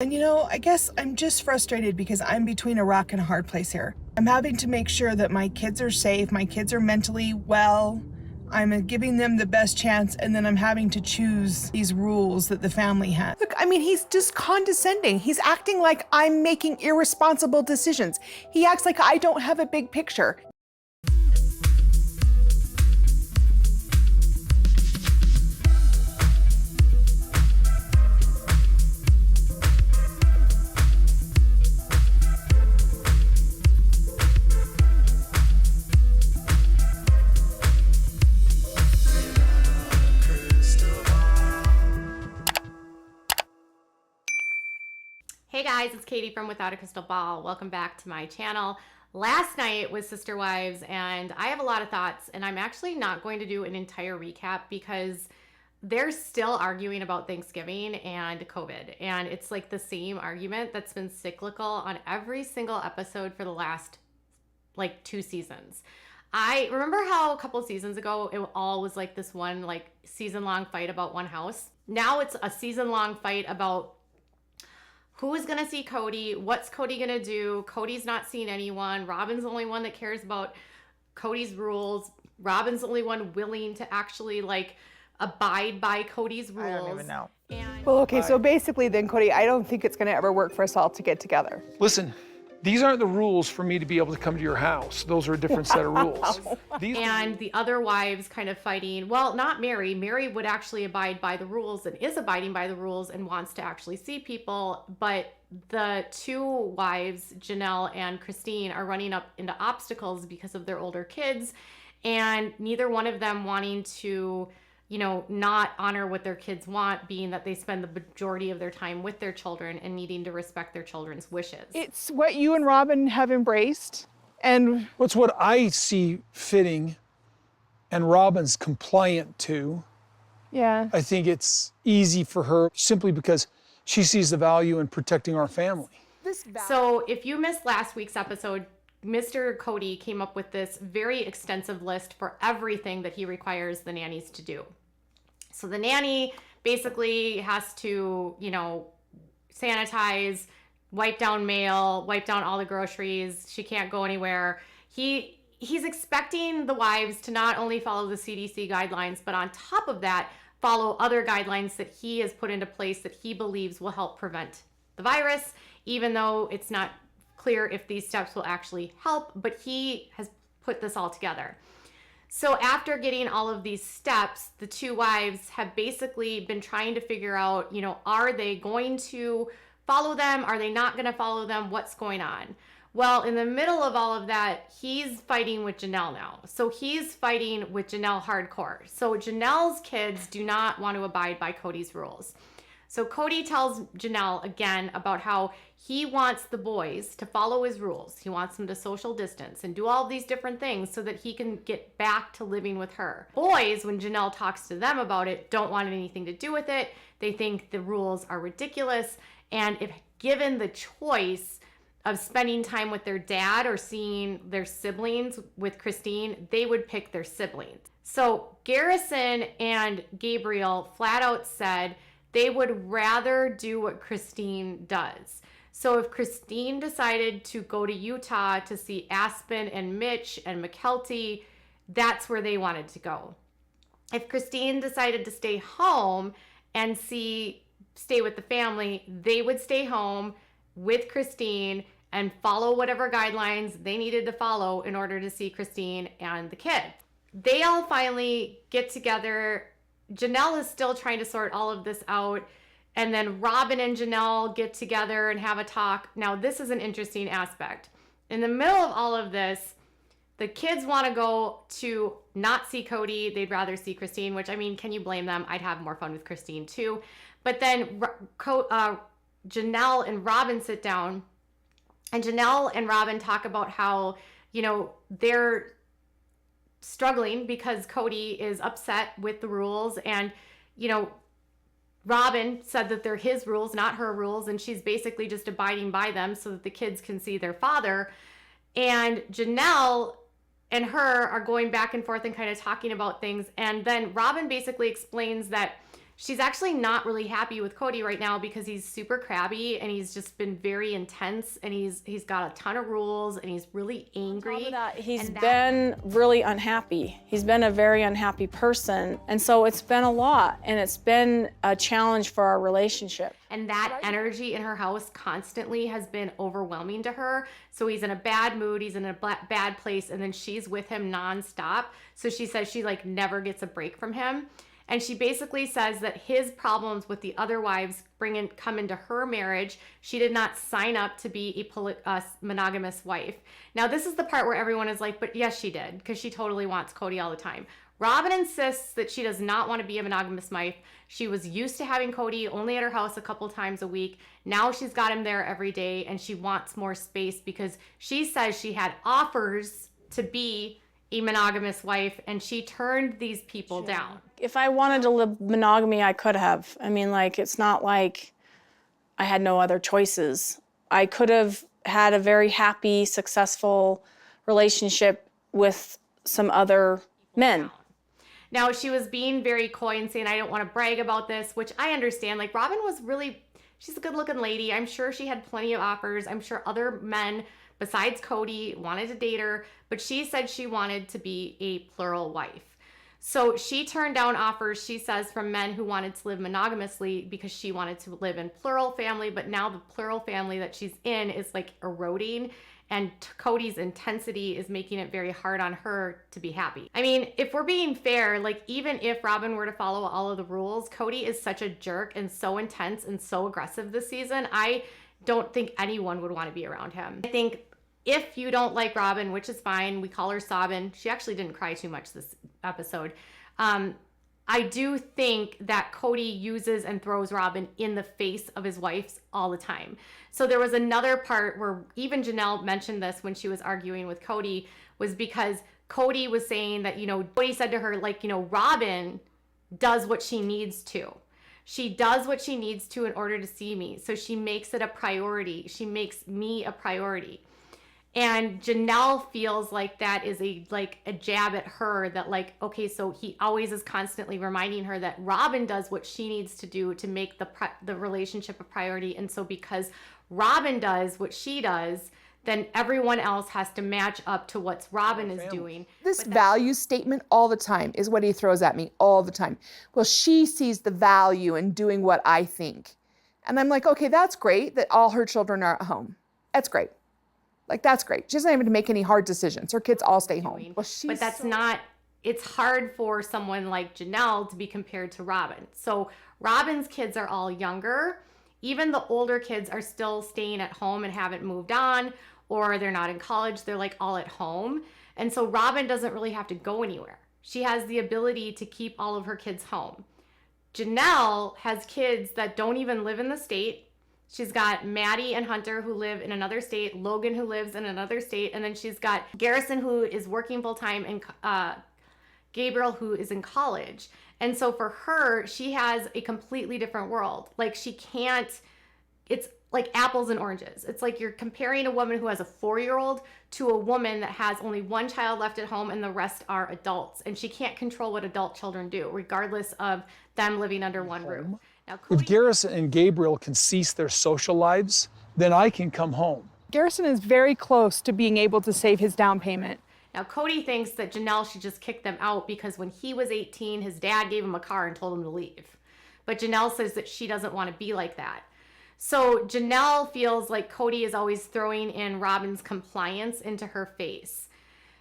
And I guess I'm just frustrated because I'm between a rock and a hard place here. I'm having to make sure that my kids are safe, my kids are mentally well, I'm giving them the best chance, and then I'm having to choose these rules that the family has. Look, I mean, he's just condescending. He's acting like I'm making irresponsible decisions. He acts like I don't have a big picture. Hey guys, it's Katie from Without a Crystal Ball. Welcome back to my channel. Last night was Sister Wives, and I have a lot of thoughts, and I'm actually not going to do an entire recap because they're still arguing about Thanksgiving and COVID, and it's like the same argument that's been cyclical on every single episode for the last like 2 seasons. I remember how a couple seasons ago it all was like this one like season-long fight about one house. Now it's a season-long fight about who is going to see Cody? What's Cody going to do? Cody's not seeing anyone. Robyn's the only one that cares about Cody's rules. Robyn's the only one willing to actually like abide by Cody's rules. I don't even know. Well, okay, so basically then, Cody, I don't think it's going to ever work for us all to get together. Listen, these aren't the rules for me to be able to come to your house. Those are a different set of rules. And the other wives kind of fighting. Well, not Meri. Meri would actually abide by the rules and is abiding by the rules and wants to actually see people. But the two wives, Janelle and Christine, are running up into obstacles because of their older kids. And neither one of them wanting to, not honor what their kids want, being that they spend the majority of their time with their children and needing to respect their children's wishes. It's what you and Robyn have embraced, and What's what I see fitting and Robyn's compliant to. yeah. I think it's easy for her simply because she sees the value in protecting our family. So if you missed last week's episode, Mr. Cody came up with this very extensive list for everything that he requires the nannies to do. So the nanny basically has to, sanitize, wipe down mail, wipe down all the groceries. She can't go anywhere. He's expecting the wives to not only follow the CDC guidelines, but on top of that, follow other guidelines that he has put into place that he believes will help prevent the virus, even though it's not clear if these steps will actually help, but he has put this all together. So after getting all of these steps, the two wives have basically been trying to figure out, are they going to follow them? Are they not going to follow them? What's going on? Well, in the middle of all of that, he's fighting with Janelle now. So he's fighting with Janelle hardcore. So Janelle's kids do not want to abide by Cody's rules. So Cody tells Janelle again about how he wants the boys to follow his rules. He wants them to social distance and do all these different things so that he can get back to living with her. Boys, when Janelle talks to them about it, don't want anything to do with it. They think the rules are ridiculous. And if given the choice of spending time with their dad or seeing their siblings with Christine, they would pick their siblings. So Garrison and Gabriel flat out said they would rather do what Christine does. So if Christine decided to go to Utah to see Aspen and Mitch and McKelty, that's where they wanted to go. If Christine decided to stay home and stay with the family, they would stay home with Christine and follow whatever guidelines they needed to follow in order to see Christine and the kid. They all finally get together. Janelle is still trying to sort all of this out. And then Robyn and Janelle get together and have a talk. Now, this is an interesting aspect. In the middle of all of this, the kids want to go to not see Cody. They'd rather see Christine, which, I mean, can you blame them? I'd have more fun with Christine too. But then Janelle and Robyn sit down, and Janelle and Robyn talk about how, they're struggling because Cody is upset with the rules, and Robyn said that they're his rules, not her rules, and she's basically just abiding by them so that the kids can see their father. And Janelle and her are going back and forth and kind of talking about things, and then Robyn basically explains that She's actually not really happy with Kody right now because he's super crabby and he's just been very intense and he's got a ton of rules and he's really angry. On top of that, he's been really unhappy. He's been a very unhappy person. And so it's been a lot and it's been a challenge for our relationship. And that energy in her house constantly has been overwhelming to her. So he's in a bad mood, he's in a bad place, and then she's with him nonstop. So she says she like never gets a break from him. And she basically says that his problems with the other wives come into her marriage. She did not sign up to be a monogamous wife. Now, this is the part where everyone is like, but yes, she did, because she totally wants Kody all the time. Robyn insists that she does not want to be a monogamous wife. She was used to having Kody only at her house a couple times a week. Now she's got him there every day, and she wants more space because she says she had offers to be a monogamous wife, and she turned these people down. If I wanted to live monogamy, I could have. I mean, like, it's not like I had no other choices. I could have had a very happy, successful relationship with some other men. Now, she was being very coy and saying, I don't want to brag about this, which I understand. Like, Robyn was really, she's a good-looking lady. I'm sure she had plenty of offers. I'm sure other men besides Kody wanted to date her, but she said she wanted to be a plural wife. So she turned down offers, she says, from men who wanted to live monogamously because she wanted to live in plural family, but now the plural family that she's in is like eroding, and Kody's intensity is making it very hard on her to be happy. I mean, if we're being fair, like even if Robyn were to follow all of the rules, Kody is such a jerk and so intense and so aggressive this season. I don't think anyone would want to be around him. I think if you don't like Robyn, which is fine, we call her Sobbin. She actually didn't cry too much this episode. I do think that Kody uses and throws Robyn in the face of his wives all the time. So there was another part where even Janelle mentioned this when she was arguing with Kody, was because Kody was saying that, Kody said to her, like, Robyn does what she needs to. She does what she needs to in order to see me. So she makes it a priority. She makes me a priority. And Janelle feels like that is a jab at her, that like, okay, so he always is constantly reminding her that Robyn does what she needs to do to make the relationship a priority. And so because Robyn does what she does, then everyone else has to match up to what Robyn is doing. This value statement all the time is what he throws at me all the time. Well, she sees the value in doing what I think. And I'm like, okay, that's great that all her children are at home. That's great. Like, that's great. She doesn't have to make any hard decisions. Her kids all stay home. Well, but that's not, it's hard for someone like Janelle to be compared to Robyn. So Robyn's kids are all younger. Even the older kids are still staying at home and haven't moved on, or they're not in college. They're like all at home. And so Robyn doesn't really have to go anywhere. She has the ability to keep all of her kids home. Janelle has kids that don't even live in the state. She's got Maddie and Hunter who live in another state, Logan who lives in another state, and then she's got Garrison who is working full-time, and Gabriel who is in college. And so for her, she has a completely different world. Like, she can't, it's like apples and oranges. It's like you're comparing a woman who has a 4-year-old to a woman that has only one child left at home and the rest are adults. And she can't control what adult children do, regardless of them living under one roof. Now, If Garrison and Gabriel can cease their social lives, then I can come home. Garrison is very close to being able to save his down payment. Now, Kody thinks that Janelle should just kick them out because when he was 18, his dad gave him a car and told him to leave. But Janelle says that she doesn't want to be like that. So Janelle feels like Kody is always throwing in Robyn's compliance into her face.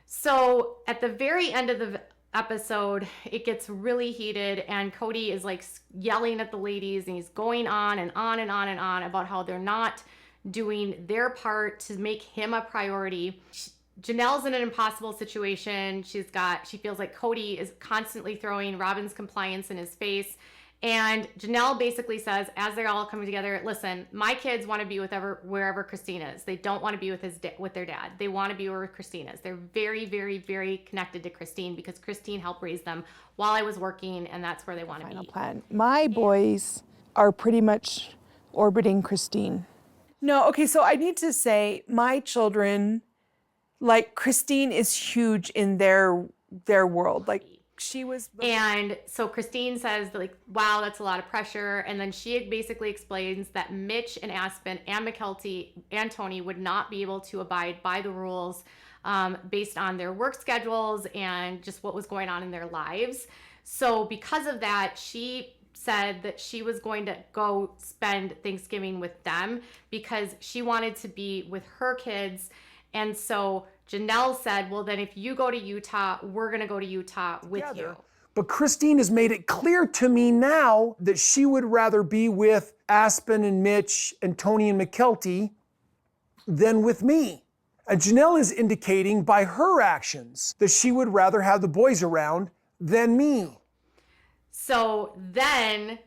So at the very end of the episode, it gets really heated, and Kody is like yelling at the ladies, and he's going on and on and on and on about how they're not doing their part to make him a priority. Janelle's in an impossible situation. She feels like Kody is constantly throwing Robyn's compliance in his face. And Janelle basically says, as they're all coming together, listen, my kids want to be wherever Christine is. They don't want to be with their dad. They want to be where Christine is. They're very, very, very connected to Christine because Christine helped raise them while I was working, and that's where they want to be. Plan. My boys are pretty much orbiting Christine. No, okay, so I need to say my children, like, Christine is huge in their world. Like, she was. And so Christine says that, like, wow, that's a lot of pressure. And then she basically explains that Mitch and Aspen and McKelty and Tony would not be able to abide by the rules based on their work schedules and just what was going on in their lives. So because of that, she said that she was going to go spend Thanksgiving with them because she wanted to be with her kids. And so Janelle said, well, then if you go to Utah, we're going to go to Utah with you. But Christine has made it clear to me now that she would rather be with Aspen and Mitch and Tony and McKelty than with me. And Janelle is indicating by her actions that she would rather have the boys around than me. So then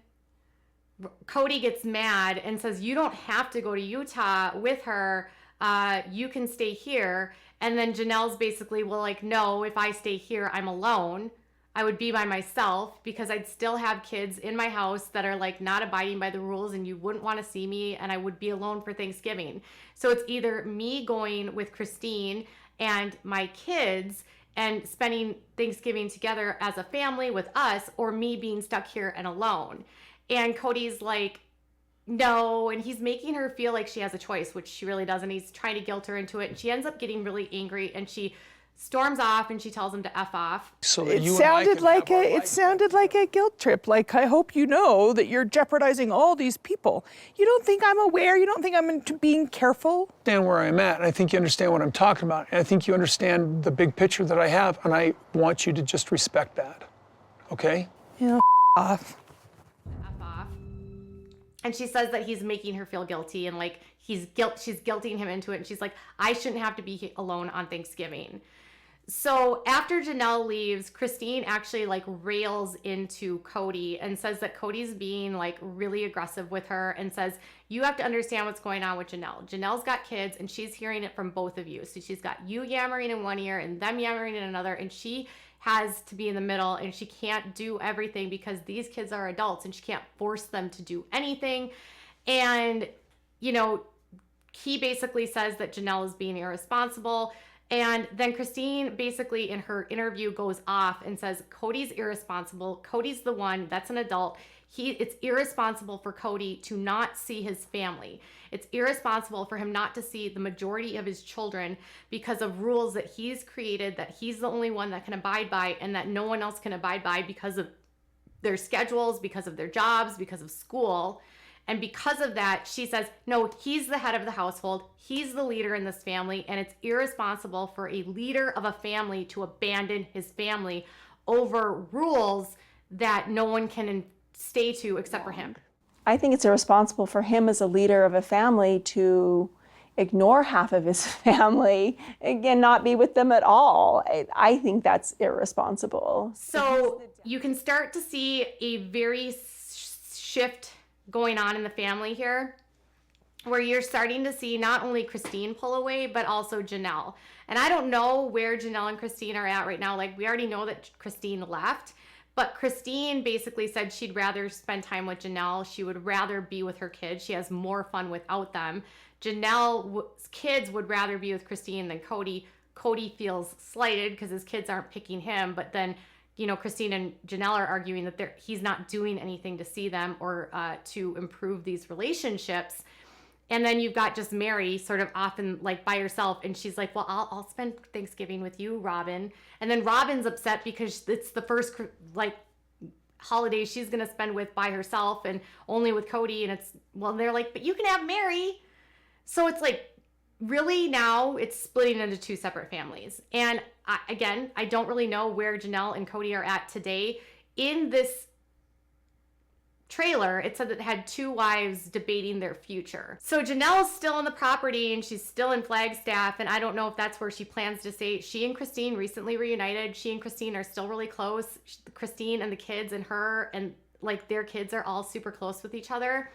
Kody gets mad and says, you don't have to go to Utah with her. You can stay here. And then Janelle's basically, well, like, no, if I stay here, I'm alone. I would be by myself because I'd still have kids in my house that are like not abiding by the rules and you wouldn't want to see me and I would be alone for Thanksgiving. So it's either me going with Christine and my kids and spending Thanksgiving together as a family with us, or me being stuck here and alone. And Kody's like, no, and he's making her feel like she has a choice, which she really doesn't. He's trying to guilt her into it, and she ends up getting really angry, and she storms off and she tells him to F off. So that It you and I sounded can like have our it life sounded like a guilt trip. Like, I hope you know that you're jeopardizing all these people. You don't think I'm aware? You don't think I'm into being careful? understand where I'm at, and I think you understand what I'm talking about, and I think you understand the big picture that I have, and I want you to just respect that, okay? Yeah, off. F off. And she says that he's making her feel guilty and like she's guilting him into it. And she's like, I shouldn't have to be alone on Thanksgiving. So after Janelle leaves, Christine actually like rails into Kody and says that Kody's being like really aggressive with her and says, you have to understand what's going on with Janelle. Janelle's got kids and she's hearing it from both of you. So she's got you yammering in one ear and them yammering in another, and she has to be in the middle and she can't do everything because these kids are adults and she can't force them to do anything. And, you know, he basically says that Janelle is being irresponsible. And then Christine basically in her interview goes off and says, Kody's irresponsible. Kody's the one that's an adult. It's irresponsible for Kody to not see his family. It's irresponsible for him not to see the majority of his children because of rules that he's created, that he's the only one that can abide by and that no one else can abide by because of their schedules, because of their jobs, because of school. And because of that, she says, no, he's the head of the household. He's the leader in this family. And it's irresponsible for a leader of a family to abandon his family over rules that no one can stay to except for him. I think it's irresponsible for him as a leader of a family to ignore half of his family and not be with them at all. I think that's irresponsible. So you can start to see a very shift going on in the family here, where you're starting to see not only Christine pull away, but also Janelle. And I don't know where Janelle and Christine are at right now. Like, we already know that Christine left, but Christine basically said she'd rather spend time with Janelle. She would rather be with her kids. She has more fun without them. Janelle's kids would rather be with Christine than Kody. Kody feels slighted because his kids aren't picking him, but then, you know, Christine and Janelle are arguing that he's not doing anything to see them or to improve these relationships. And then you've got just Meri sort of often like by herself, and she's like, well, I'll spend Thanksgiving with you, Robyn. And then Robyn's upset because it's the first like holiday she's gonna spend with by herself and only with Kody. And it's, well, they're like, but you can have Meri. So it's like, really now it's splitting into two separate families. And I don't really know where Janelle and Kody are at today. In this trailer, it said that it had two wives debating their future. So Janelle's still on the property and she's still in Flagstaff, and I don't know if that's where she plans to stay. She and Christine recently reunited. She and Christine are still really close. Christine and the kids and her and like their kids are all super close with each other.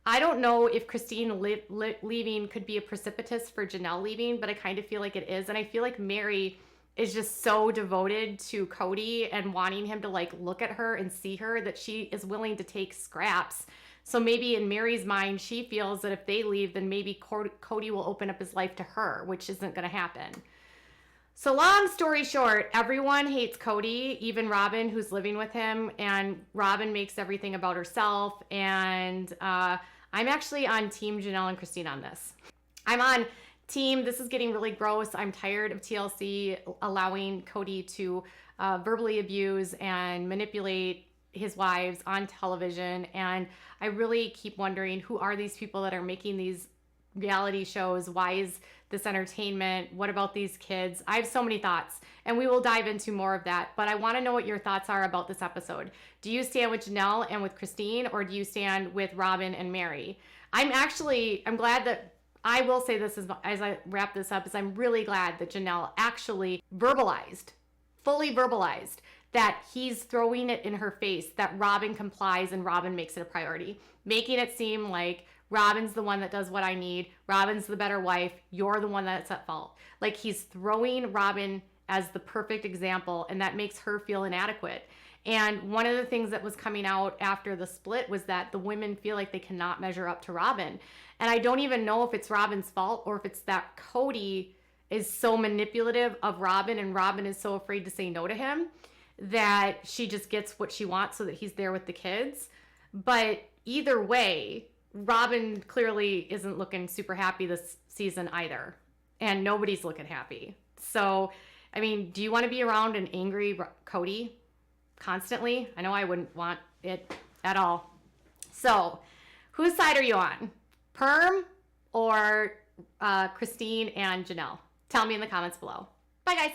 I don't know if Christine leaving could be a precipitous for Janelle leaving, but I kind of feel like it is. And I feel like Meri is just so devoted to Kody and wanting him to like look at her and see her that she is willing to take scraps. So maybe in Meri's mind, she feels that if they leave, then maybe Kody will open up his life to her, which isn't going to happen. So long story short, everyone hates Cody, even Robyn, who's living with him, and Robyn makes everything about herself. And I'm actually on Team Janelle and Christine on this. I'm on team, this is getting really gross. I'm tired of TLC allowing Cody to verbally abuse and manipulate his wives on television. And I really keep wondering, who are these people that are making these reality shows? Why is this entertainment? What about these kids? I have so many thoughts, and we will dive into more of that. But I want to know what your thoughts are about this episode. Do you stand with Janelle and with Christine, or do you stand with Robyn and Meri? I'm glad that, I will say this as I wrap this up, is I'm really glad that Janelle actually fully verbalized that he's throwing it in her face, that Robyn complies and Robyn makes it a priority, making it seem like Robyn's the one that does what I need. Robyn's the better wife. You're the one that's at fault. Like, he's throwing Robyn as the perfect example, and that makes her feel inadequate. And one of the things that was coming out after the split was that the women feel like they cannot measure up to Robyn. And I don't even know if it's Robyn's fault or if it's that Cody is so manipulative of Robyn, and Robyn is so afraid to say no to him that she just gets what she wants so that he's there with the kids. But either way, Robyn clearly isn't looking super happy this season either. And nobody's looking happy. So, I mean, do you want to be around an angry Cody constantly? I know I wouldn't want it at all. So, whose side are you on? Perm or Christine and Janelle? Tell me in the comments below. Bye, guys.